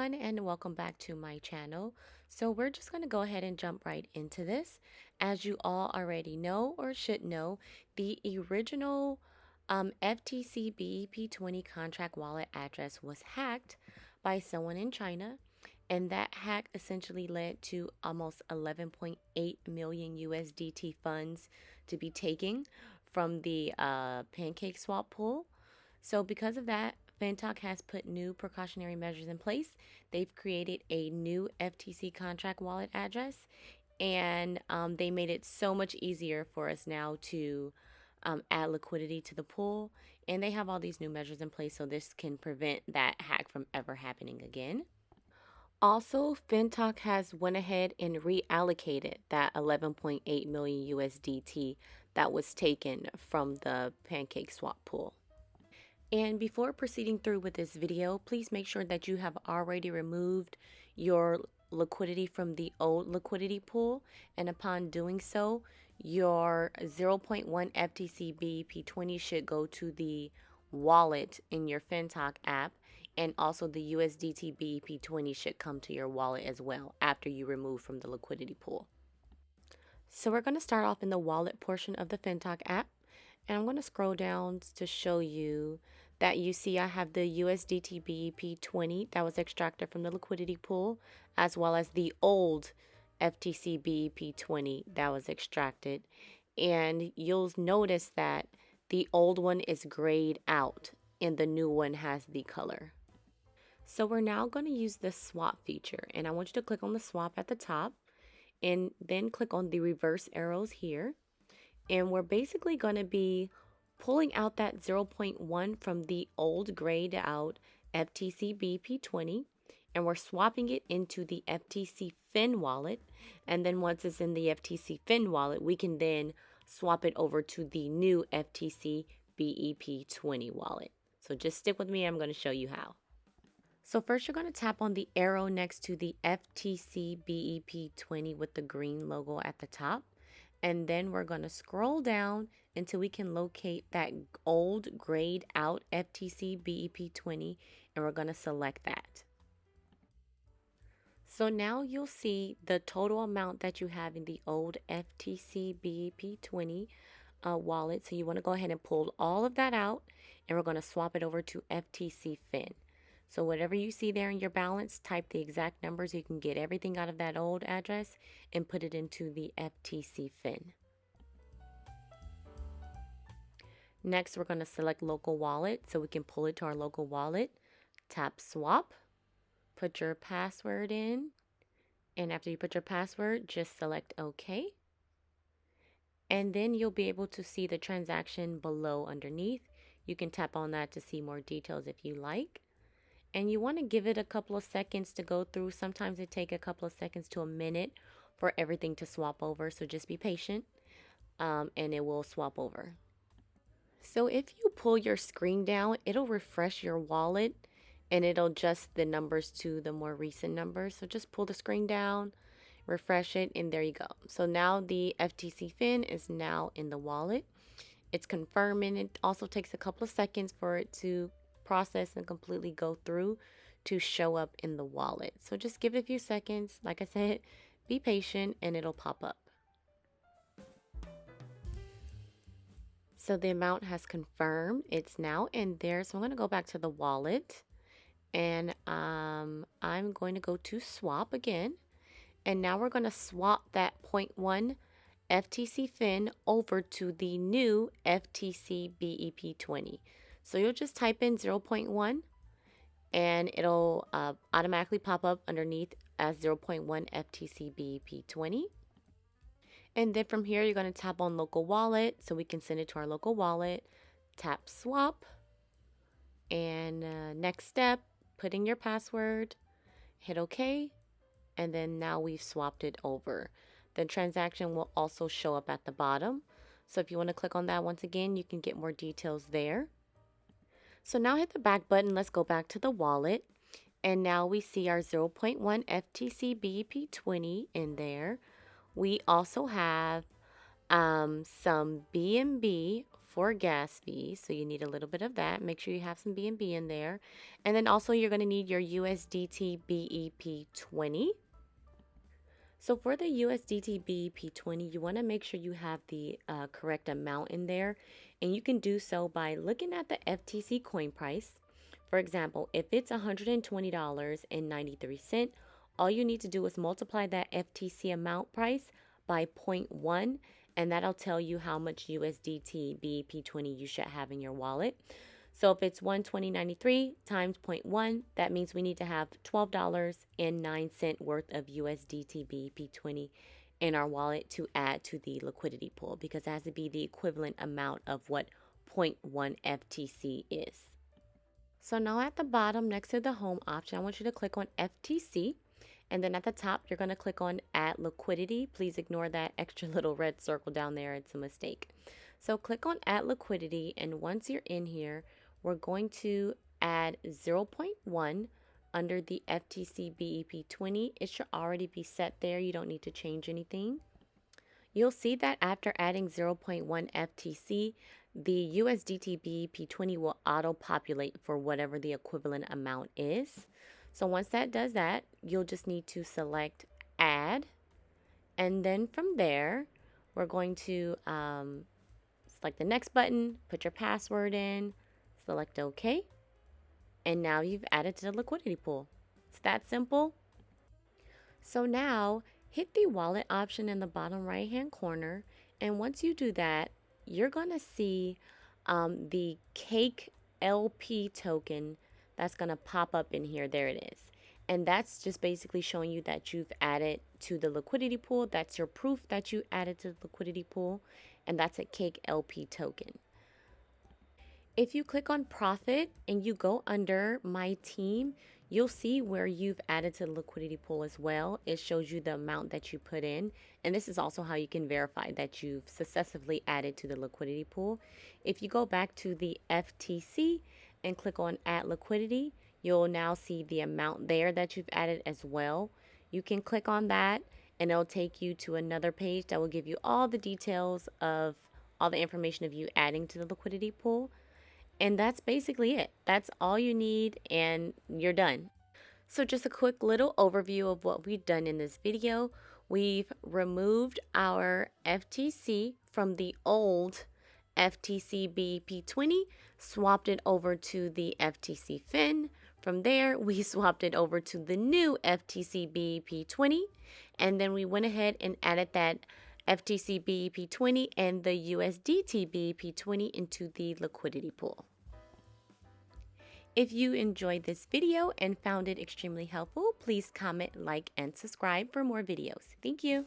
everyone, and welcome back to my channel. So we're just going to go ahead and jump right into this. As you all already know or should know, the original FTC BEP20 contract wallet address was hacked by someone in China, and that hack essentially led to almost 11.8 million USDT funds to be taken from the Pancake Swap pool. So because of that, Fintoch has put new precautionary measures in place. They've created a new FTC contract wallet address, and they made it so much easier for us now to add liquidity to the pool. And they have all these new measures in place so this can prevent that hack from ever happening again. Also, Fintoch has went ahead and reallocated that 11.8 million USDT that was taken from the Pancake Swap pool. And before proceeding through with this video, please make sure that you have already removed your liquidity from the old liquidity pool. And upon doing so, your 0.1 FTC BEP20 should go to the wallet in your Fintoch app. And also the USDT BEP20 should come to your wallet as well after you remove from the liquidity pool. So we're going to start off in the wallet portion of the Fintoch app. And I'm going to scroll down to show you that you see I have the USDT BEP20 that was extracted from the liquidity pool, as well as the old FTC BEP20 that was extracted. And you'll notice that the old one is grayed out and the new one has the color. So we're now going to use the swap feature, and I want you to click on the swap at the top and then click on the reverse arrows here. And we're basically going to be pulling out that 0.1 from the old grayed out FTC BEP20, and we're swapping it into the FTC Fin wallet. And then once it's in the FTC Fin wallet, we can then swap it over to the new FTC BEP20 wallet. So just stick with me. I'm going to show you how. So first you're going to tap on the arrow next to the FTC BEP20 with the green logo at the top. And then we're going to scroll down until we can locate that old grayed out FTC BEP20, and we're going to select that. So now you'll see the total amount that you have in the old FTC BEP20 wallet. So you want to go ahead and pull all of that out, and we're going to swap it over to FTC Fin. So whatever you see there in your balance, type the exact numbers so you can get everything out of that old address and put it into the FTC Fin. Next, we're going to select local wallet so we can pull it to our local wallet. Tap swap, put your password in, and after you put your password, just select OK. And then you'll be able to see the transaction below underneath. You can tap on that to see more details if you like. And you want to give it a couple of seconds to go through. Sometimes it takes a couple of seconds to a minute for everything to swap over. So just be patient and it will swap over. So if you pull your screen down, it'll refresh your wallet and it'll adjust the numbers to the more recent numbers. So just pull the screen down, refresh it, and there you go. So now the FTC Fin is now in the wallet. It's confirming. It also takes a couple of seconds for it to process and completely go through to show up in the wallet. So just give it a few seconds. Like I said, be patient and it'll pop up. So the amount has confirmed. It's now in there. So I'm going to go back to the wallet and I'm going to go to swap again. And now we're going to swap that 0.1 FTC Fin over to the new FTC BEP20. So you'll just type in 0.1 and it'll automatically pop up underneath as 0.1 FTC BEP20. And then from here, you're going to tap on local wallet so we can send it to our local wallet. Tap swap. And next step, put in your password, hit OK. And then now we've swapped it over. The transaction will also show up at the bottom. So if you want to click on that once again, you can get more details there. So now hit the back button. Let's go back to the wallet. And now we see our 0.1 FTC BEP20 in there. We also have some BNB for gas fees. So you need a little bit of that. Make sure you have some BNB in there. And then also you're going to need your USDT BEP20. So for the USDT BEP20, you want to make sure you have the correct amount in there. And you can do so by looking at the FTC coin price. For example, if it's $120.93, all you need to do is multiply that FTC amount price by zero point 0.1, and that'll tell you how much USDT BEP20 you should have in your wallet. So if it's 120.93 times 0 0.1, that means we need to have $12.09 worth of USDT BEP20 in our wallet to add to the liquidity pool, because it has to be the equivalent amount of what 0.1 FTC is. So now at the bottom next to the home option, I want you to click on FTC. And then at the top, you're going to click on Add Liquidity. Please ignore that extra little red circle down there. It's a mistake. So click on Add Liquidity. And once you're in here, we're going to add 0.1 under the FTC BEP20. It should already be set there. You don't need to change anything. You'll see that after adding 0.1 FTC, the USDT BEP20 will auto-populate for whatever the equivalent amount is. So once that does that, you'll just need to select Add. And then from there, we're going to select the next button, put your password in, select OK. And now you've added to the liquidity pool. It's that simple. So now hit the wallet option in the bottom right hand corner. And once you do that, you're going to see the Cake LP token that's going to pop up in here. There it is. And that's just basically showing you that you've added to the liquidity pool. That's your proof that you added to the liquidity pool. And that's a Cake LP token. If you click on Profit and you go under My Team, you'll see where you've added to the liquidity pool as well. It shows you the amount that you put in. And this is also how you can verify that you've successfully added to the liquidity pool. If you go back to the FTC and click on Add Liquidity, you'll now see the amount there that you've added as well. You can click on that and it'll take you to another page that will give you all the details of all the information of you adding to the liquidity pool. And that's basically it. That's all you need and you're done. So just a quick little overview of what we've done in this video. We've removed our FTC from the old FTC BEP20, swapped it over to the FTC Fin. From there, we swapped it over to the new FTC BEP20. And then we went ahead and added that FTC BEP20 and the USDT BEP20 into the liquidity pool. If you enjoyed this video and found it extremely helpful, please comment, like, and subscribe for more videos. Thank you.